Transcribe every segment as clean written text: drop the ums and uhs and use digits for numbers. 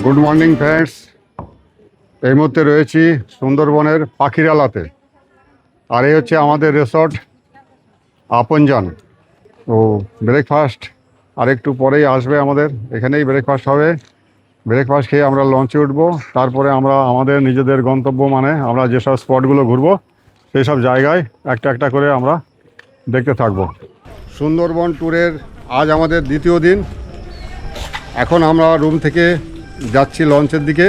Good morning friends. এই মুহূর্তে রয়েছি সুন্দরবনের পাখিরালাতে, আর এই হচ্ছে আমাদের রিসর্ট আপনজন। তো ব্রেকফাস্ট আর একটু পরেই আসবে, আমাদের এখানেই ব্রেকফাস্ট হবে। ব্রেকফাস্ট খেয়ে আমরা লঞ্চে উঠবো, তারপরে আমরা আমাদের নিজেদের গন্তব্য, মানে আমরা যেসব স্পটগুলো ঘুরবো সেই সব জায়গায় একটা একটা করে আমরা দেখতে থাকবো। সুন্দরবন ট্যুরের আজ আমাদের দ্বিতীয় দিন। এখন আমরা রুম থেকে যাচ্ছি লঞ্চের দিকে।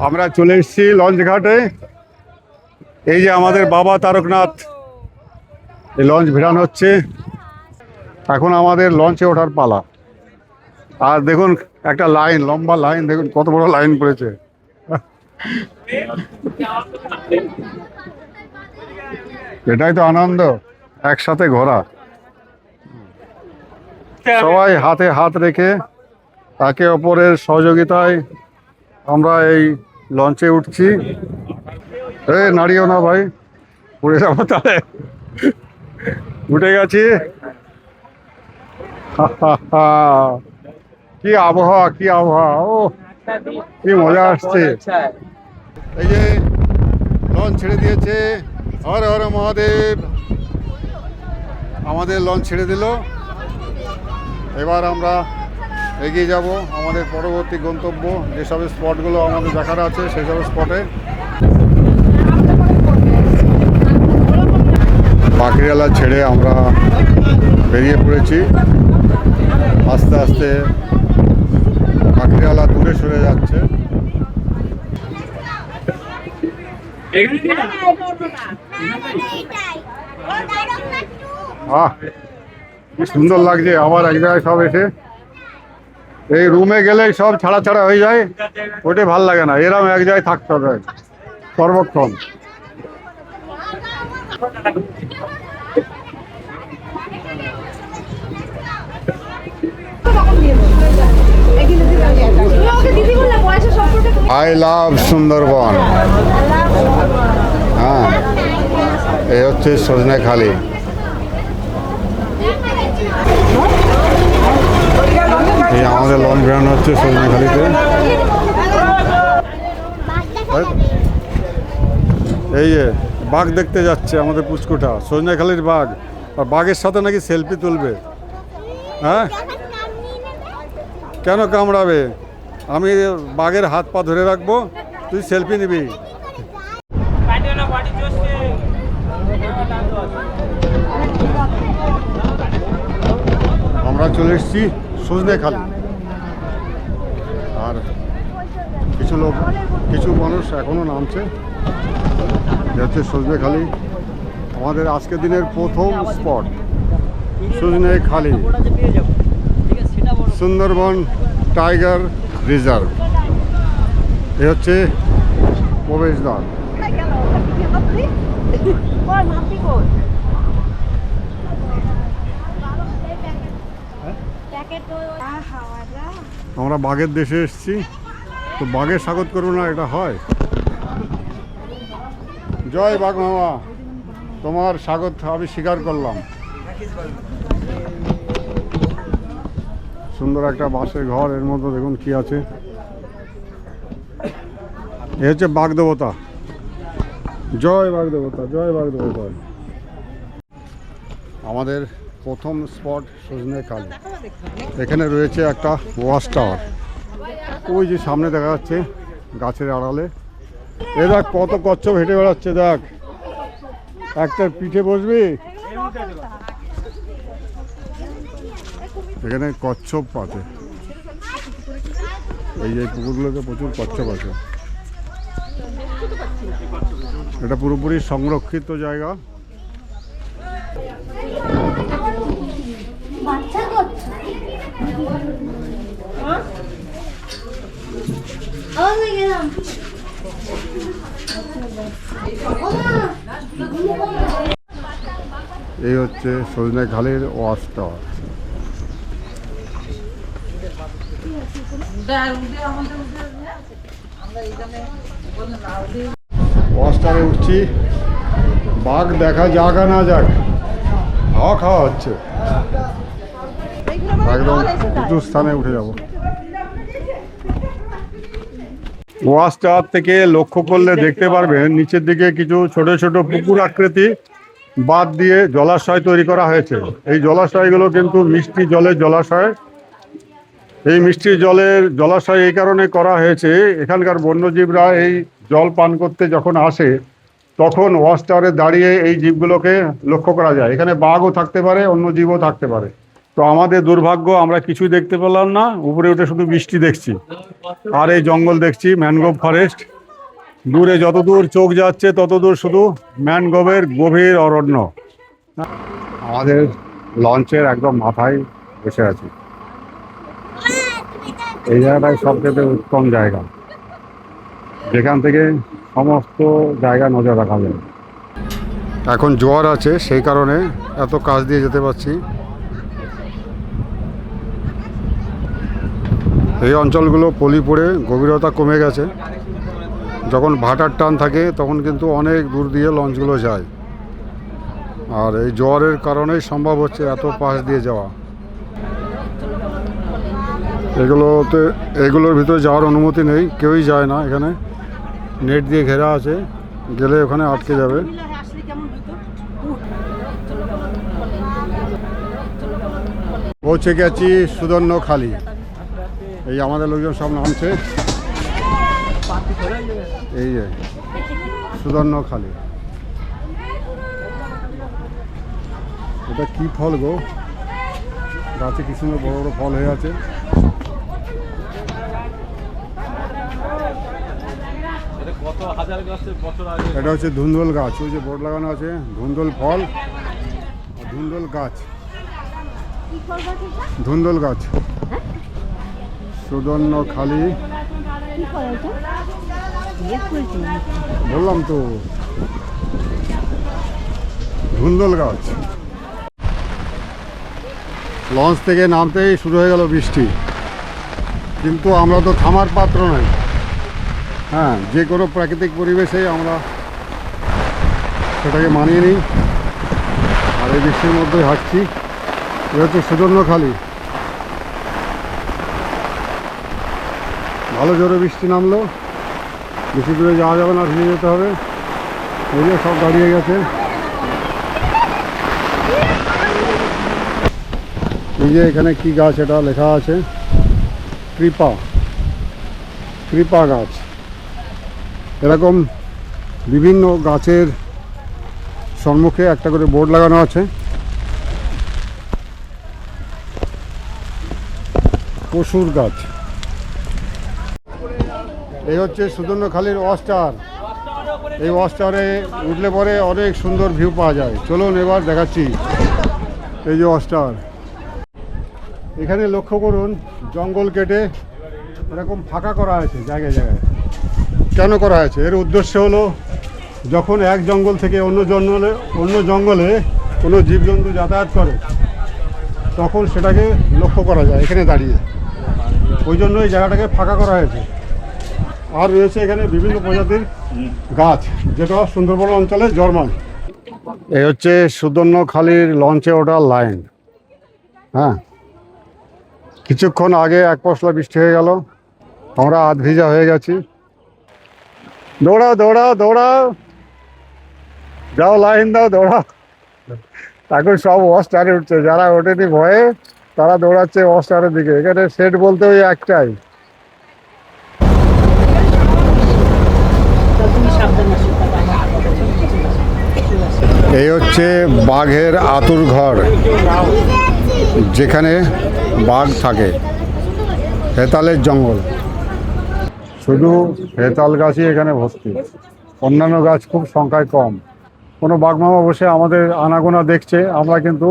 আমরা চলে এসেছি লঞ্চ ঘাটে। এই যে আমাদের বাবা তারকনাথ, এই লঞ্চ ভিড়ানো হচ্ছে। এখন আমাদের লঞ্চে ওঠার পালা। আর দেখুন একটা লাইন, লম্বা লাইন, দেখুন কত বড় লাইন পড়েছে। এটাই তো আনন্দ, একসাথে ঘোরা। সবাই হাতে হাত রেখে একে অপরের সহযোগিতায় আমরা এই লঞ্চে উঠছি। নাড়িও না ভাই, উড়ে যাবো তাহলে। উঠে গেছি। কি আবহাওয়া, কি আবহাওয়া! ও কি মজা আসছে। এই যে লঞ্চ ছেড়ে দিয়েছে। হর হর মহাদেব। আমাদের লঞ্চ ছেড়ে দিল। এবার আমরা এগিয়ে যাব আমাদের পরবর্তী গন্তব্য, যেসব স্পটগুলো আমাদের দেখার আছে সেসব স্পটে। পাখিরালা ছেড়ে আমরা বেরিয়ে পড়েছি। আস্তে আস্তে পাখিরালা দূরে সরে যাচ্ছে। কি সুন্দর লাগছে। আবার এক জায়গায় সব এসে, এই রুমে গেলেই সব ছাড়া ছাড়া হয়ে যায়, ওটাই ভাল লাগে না। এরকম এক জায়গায় থাকতে হবে সর্বক্ষণ। I love Sundarban. হ্যাঁ, এই হচ্ছে সজনেখালি। এই আমাদের লঞ্চ বেড়ানো হচ্ছে সজনেখালিতে। এই যে বাঘ দেখতে যাচ্ছে আমাদের পুচকুটা, সজনেখালির বাঘ। আর বাঘের সাথে নাকি সেলফি তুলবে। হ্যাঁ, কেন কামড়াবে? আমি বাঘের হাত পা ধরে রাখবো, তুই সেলফি নিবি। আমরা চলে এসেছি সজনেখালি। আর কিছু মানুষ এখনো নামছে। হচ্ছে সজনেখালি, আমাদের আজকের দিনের প্রথম spot Sajnekhali, Sundarban tiger reserve. এ হচ্ছে প্রবেশদ্বার। আমরা বাঘের দেশে এসেছি, তো বাঘের স্বাগত করবো না, এটা হয়? জয় বাঘ মামা, তোমার স্বাগত আমি স্বীকার করলাম। সুন্দর একটা বাঁশের ঘর, এর মধ্যে দেখুন কি আছে। এ হচ্ছে বাঘ দেবতা। জয় বাঘ দেবতা, জয় বাঘ দেবতা। আমাদের প্রথম স্পট সজনেখালি। এখানে রয়েছে একটা ওয়াচ টাওয়ার, ওই যে সামনে দেখা যাচ্ছে গাছের আড়ালে। এ দেখ কত কচ্ছপ হেঁটে বেড়াচ্ছে, দেখ। একটার পিঠে বসবি। এখানে কচ্ছপ আছে, এই যে পুকুরগুলোতে প্রচুর কচ্ছপ আছে। এটা পুরোপুরি সংরক্ষিত জায়গা। এই হচ্ছে সজনেখালির ওয়াচ টাওয়ার। ওয়াচ টাওয়ারে উঠছি। বাঘ দেখা যাক আর না যাক, হাওয়া খাওয়া হচ্ছে। একদম উঁচু স্থানে উঠে যাব। ওয়াচ টাওয়ার থেকে লক্ষ্য করলে দেখতে পারবেন নিচের দিকে কিছু ছোট ছোট পুকুর আকৃতি বাঁধ দিয়ে জলাশয় তৈরি করা হয়েছে। এই জলাশয়গুলো কিন্তু মিষ্টি জলের জলাশয়। এই মিষ্টি জলের জলাশয় এই কারণে করা হয়েছে, এখানকার বন্যজীবরা এই জল পান করতে যখন আসে তখন ওয়াচ টাওয়ারে দাঁড়িয়ে এই জীবগুলোকে লক্ষ্য করা যায়। এখানে বাঘও থাকতে পারে, অন্য জীবও থাকতে পারে। তো আমাদের দুর্ভাগ্য, আমরা কিছুই দেখতে পেলাম না, উপরে উঠে শুধু বৃষ্টি দেখছি আর এই জঙ্গল দেখছি, ম্যানগ্রোভ ফরেস্ট। দূরে যতদূর চোখ যাচ্ছে ততদূর শুধু ম্যানগ্রোভের গভীর অরণ্য। আমাদের লঞ্চের একদম মাথায় বসে আছি। এই জায়গাটাই সবচেয়ে উত্তম জায়গা, যেখান থেকে সমস্ত জায়গা নজর রাখা যায়। এখন জোয়ার আছে, সেই কারণে এত কাছ দিয়ে যেতে পারছি। এই অঞ্চলগুলো পলি পড়ে গভীরতা কমে গেছে। যখন ভাটার টান থাকে তখন কিন্তু অনেক দূর দিয়ে লঞ্চগুলো যায়, আর এই জোয়ারের কারণেই সম্ভব হচ্ছে এত পাশ দিয়ে যাওয়া। এগুলোর ভিতরে যাওয়ার অনুমতি নেই, কেউই যায় না। এখানে নেট দিয়ে ঘেরা আছে, গেলে ওখানে আটকে যাবে। পৌঁছে গেছি সুদর্ণখালি। এই আমাদের লোকজন সব নামছে, এই যে সুদর্ণখালি। এটা কি ফল গো? গাছে কি সুন্দর বড় বড় ফল হয়ে আছে। এটা হচ্ছে ধুন্দল গাছ, ওই যে বোর্ড লাগানো আছে, ধুন্দল ফল, ধুন্দল গাছ, ধুন্দল গাছ। সুদর্ণখালি বললাম তো, ধুন্দল গাছ। লঞ্চ থেকে নামতেই শুরু হয়ে গেল বৃষ্টি, কিন্তু আমরা তো থামার পাত্র নই। হ্যাঁ, যে কোনো প্রাকৃতিক পরিবেশেই আমরা সেটাকে মানিয়ে নিই। আর এই বৃষ্টির মধ্যেই হাঁটছি। এটা হচ্ছে সুদর্ণখালি। ভালো জোরে বৃষ্টি নামলো, বেশি দূরে যাওয়া যাবে না, ভিজে যেতে হবে। ওইগুলো সব দাঁড়িয়ে গেছে। এই যে এখানে কি গাছ, এটা লেখা আছে কৃপা, কৃপা গাছ। এরকম বিভিন্ন গাছের সম্মুখে একটা করে বোর্ড লাগানো আছে। পশুর গাছ। এই হচ্ছে সুদর্ণখালির ওয়াচ টাওয়ার। এই ওয়াচ টাওয়ারে উঠলে পরে অনেক সুন্দর ভিউ পাওয়া যায়। চলুন এবার দেখাচ্ছি। এই যে ওয়াচ টাওয়ার, এখানে লক্ষ্য করুন, জঙ্গল কেটে এরকম ফাঁকা করা হয়েছে জায়গায় জায়গায়। কেন করা হয়েছে? এর উদ্দেশ্য হলো, যখন এক জঙ্গল থেকে অন্য জঙ্গলে কোনো জীবজন্তু যাতায়াত করে তখন সেটাকে লক্ষ্য করা যায় এখানে দাঁড়িয়ে। ওই জন্য এই জায়গাটাকে ফাঁকা করা হয়েছে। আর রয়েছে এখানে বিভিন্ন প্রজাতির গাছ, যেটা সুন্দরবন অঞ্চলে জন্মায়। এই হচ্ছে সুদর্ণখালির লঞ্চে ওঠার লাইন। হ্যাঁ, কিছুক্ষণ আগে এক পশলা বৃষ্টি হয়ে গেল, আমরা আধ ভিজা হয়ে গেছি। দৌড়াও দৌড়াও দৌড়াও, যাও লাইন দাও, দৌড়াও। এখন সব ওয়াচ টাওয়ারে উঠছে, যারা ওঠেনি ভয়ে তারা দৌড়াচ্ছে ওয়াচ টাওয়ারের দিকে। এখানে সেট বলতে ওই একটাই। এই হচ্ছে বাঘের আতুর ঘর, যেখানে বাঘ থাকে। হেতালের জঙ্গল, শুধু হেতাল গাছই এখানে ভর্তি, অন্যান্য গাছ খুব সংখ্যায় কম। কোনো বাঘমামা বসে আমাদের আনাগোনা দেখছে, আমরা কিন্তু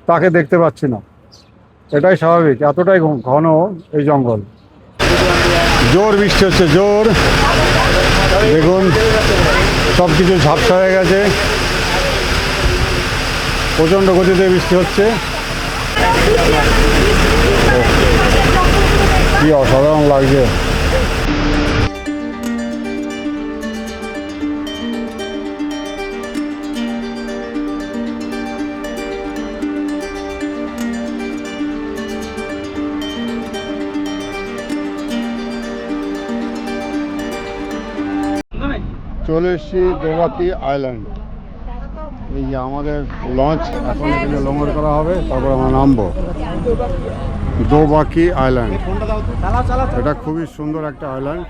তাকে দেখতে পাচ্ছি না। এটাই স্বাভাবিক, এতটাই ঘন এই জঙ্গল। জোর বৃষ্টি হচ্ছে, জোর। দেখুন সব কিছু ঝাপসা হয়ে গেছে, প্রচণ্ড গতিতে বৃষ্টি হচ্ছে। কি অসাধারণ লাগছে। চলে এসেছি দোবাকি আইল্যান্ড। এই যে আমাদের লঞ্চ এখন এখানে নোঙর করা হবে, তারপর আমরা নামবো। দোবাকি আইল্যান্ড, এটা খুবই সুন্দর একটা আইল্যান্ড।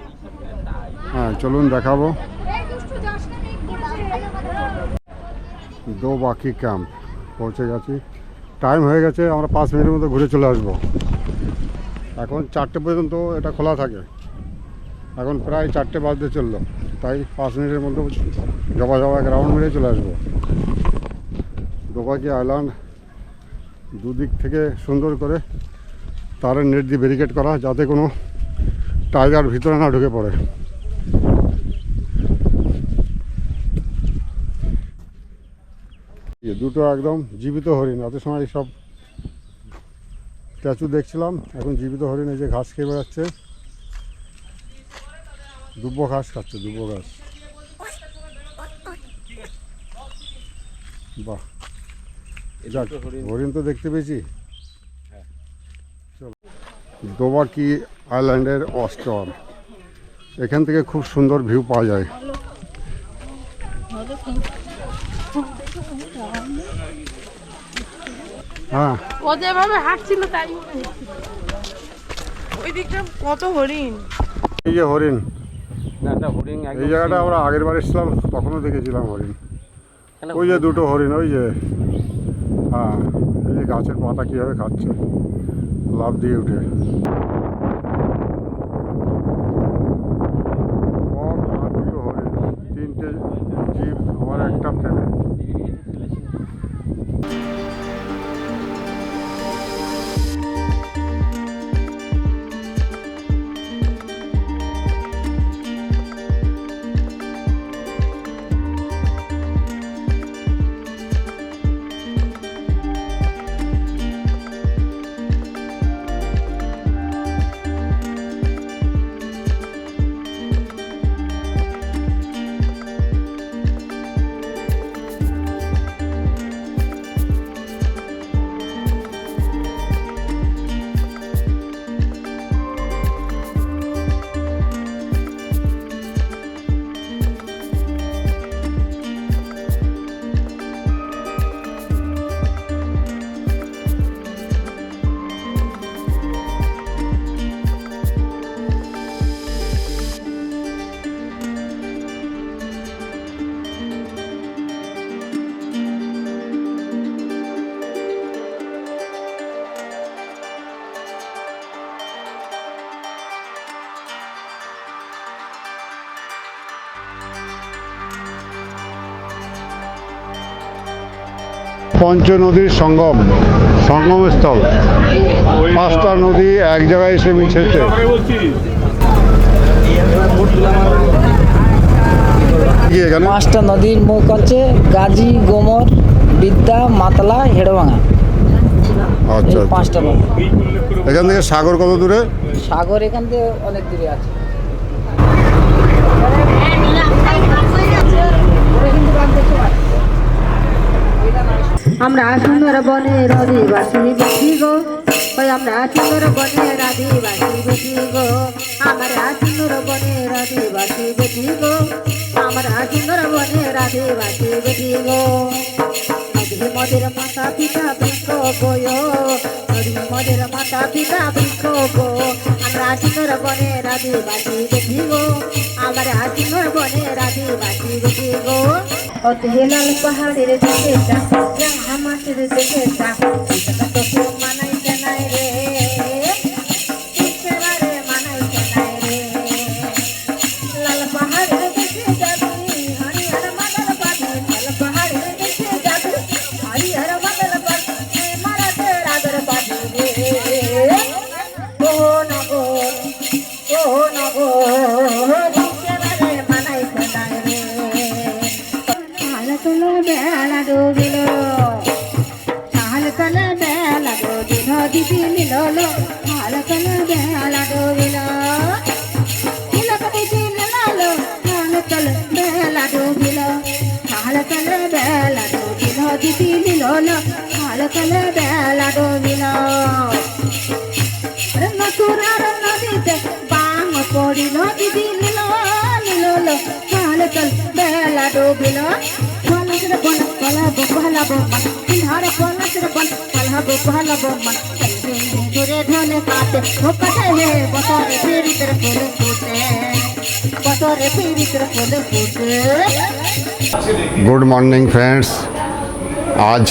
হ্যাঁ চলুন দেখাবো। দোবাকি ক্যাম্প পৌঁছে গেছি। টাইম হয়ে গেছে, আমরা 5 মিনিটের মধ্যে ঘুরে চলে আসবো। এখন 4টে পর্যন্ত এটা খোলা থাকে, এখন প্রায় 4টে বাজতে চললো, তাই 5 মিনিটের মধ্যে জবা এক রাউন্ড মেরে চলে আসবো। দোবাকি আইল্যান্ড দুদিক থেকে সুন্দর করে তারের নেট দিয়ে ব্যারিকেড করা, যাতে কোনো টাইগার ভিতরে না ঢুকে পড়ে। দুটো একদম জীবিত হরিণ, এত সময় সব স্ট্যাচু দেখছিলাম, এখন জীবিত হরিণ এই যে ঘাস খেয়ে বেড়াচ্ছে, দুব্বো ঘাস খাচ্ছে, দুব্বো ঘাস। বাহ, যাক হরিণ তো দেখতে পেয়েছি। দোবাকি আইল্যান্ডের অস্টর, এখান থেকে খুব সুন্দর ভিউ পাওয়া যায়। হ্যাঁ ও যেভাবে হাঁটছিল তাই ওই দিকটা কত হরিণ। এই যে হরিণ, এই জায়গাটা আমরা আগের বার এসেছিলাম, তখনও দেখেছিলাম হরিণ। ওই যে দুটো হরিণ, ওই যে হ্যাঁ, এই যে গাছের পাতা কীভাবে খাচ্ছে লাফ দিয়ে উঠে। হরিণ, 3টে জীব আমার একটা ফেলে। পঞ্চনদীর সঙ্গমস্থল, 5টা নদী এক জায়গায় এসে মিশেছে। এখানে 5টা নদীর মুখ হচ্ছে গাজী, গোমর, বিদ্যা, মাতলা, হেড়ভাঙা। আচ্ছা, 5টা নদী। এখান থেকে সাগর কত দূরে? সাগর এখান থেকে অনেক দূরে আছে। আমরা সুন্দর বনের আদিবাসী বেশি গো, ওই আমরা সুন্দর বনের আদিবাসী বেশি গো, আমরা সুন্দর বনের আদিবাসী বেশি গো, আমরা সুন্দর বনের আদিবাসী বেশি গো। নদী মদের মাথা পিতা বৃক্ষ বয়, নদী মদের মাথা পিতা বৃক্ষ গো, আমরা সুন্দর বনের আদিবাসী বেশি গো, আমরা সুন্দর বনের আদিবাসী বেশি গো। অতি লাল পাহাড়ের দিকে আমাদের দিকে তোকে মানাই জানাই রে, একেবারে মানাই জানাই রে। লাল পাহাড়ের দিকে যাবি হরিহর মাদল পাবি, লাল পাহাড়ের দিকে যাবি হরিহর মাদল পাবি, মারাতে রাগর পাবি রে। ও নগর, ও নগর, একেবারে মানাই জানাই রে। তোলো বেলা ডুবিল, তাহলে তলে বেলা ডুবিল, দিদি মিলল, তাহলে তলে বেলা ডুবিল, তিলক দিদি মিলল, তাহলে তলে বেলা ডুবিল, তাহলে তলে বেলা ডুবিল, দিদি মিলল, তাহলে তলে বেলা ডুবিল। নতুরার নদীতে বাম পড়িল, দিদি মিলল, তাহলে তলে ডুবিল পলাশের বন পলাবো পলাবো মন সিংহার পলাশের বন পলাবো পলাবো মন ঘুরে ঢলে কাটে ও কাটে হে বছরে ফিরিতে ফুলে ফুটে বছরে ফিরিতে ফুলে ফুটে গুড মর্নিং ফ্রেন্ডস, আজ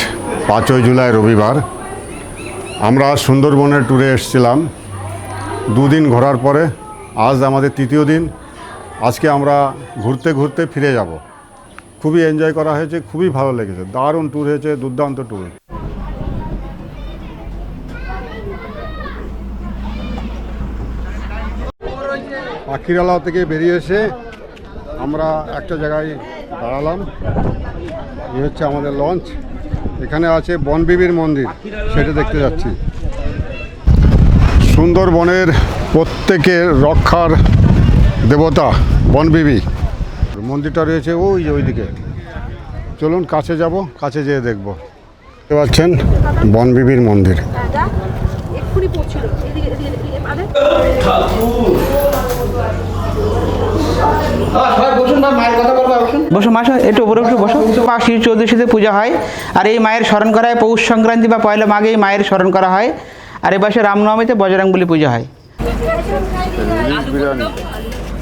5ই জুলাই রবিবার। আমরা সুন্দরবনের ট্যুরে এসেছিলাম। দুদিন ঘোরার পরে আজ আমাদের তৃতীয় দিন। আজকে আমরা ঘুরতে ঘুরতে ফিরে যাব। খুবই এনজয় করা হয়েছে, খুবই ভালো লেগেছে। দারুণ ট্যুর হয়েছে, দুর্দান্ত ট্যুর। পাখিরালা থেকে বেরিয়ে এসে আমরা একটা জায়গায় দাঁড়ালাম। এই হচ্ছে আমাদের লঞ্চ। এখানে আছে বনবিবির মন্দির, সেটা দেখতে যাচ্ছি। সুন্দরবনের প্রত্যেকের রক্ষার দেবতা বনবিবি। মন্দিরটা রয়েছে ওইদিকে। চলুন কাছে যাব, কাছে যেয়ে দেখব। দেখতে পাচ্ছেন বনবিবির মন্দির। বসো মাসো, একটু উপরে উঠে বসো। মা শিব চৌদ্দশীতে পূজা হয়, আর এই মায়ের স্মরণ করা হয় পৌষ সংক্রান্তি বা পয়লা মাঘে এই মায়ের স্মরণ করা হয়। আর এ পাশে রামনবমীতে বজরংবলী পূজা হয়। বিরিয়ানি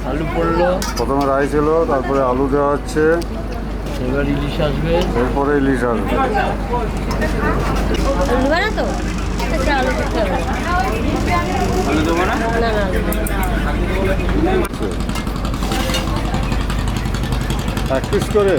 আলু পড়লো, প্রথমে রাইস ছিল, তারপরে আলু দেওয়া হচ্ছে, এবার ইলিশ আসবে। এরপরে ইলিশ আসবে। আলু দেবো না? এক পিস করে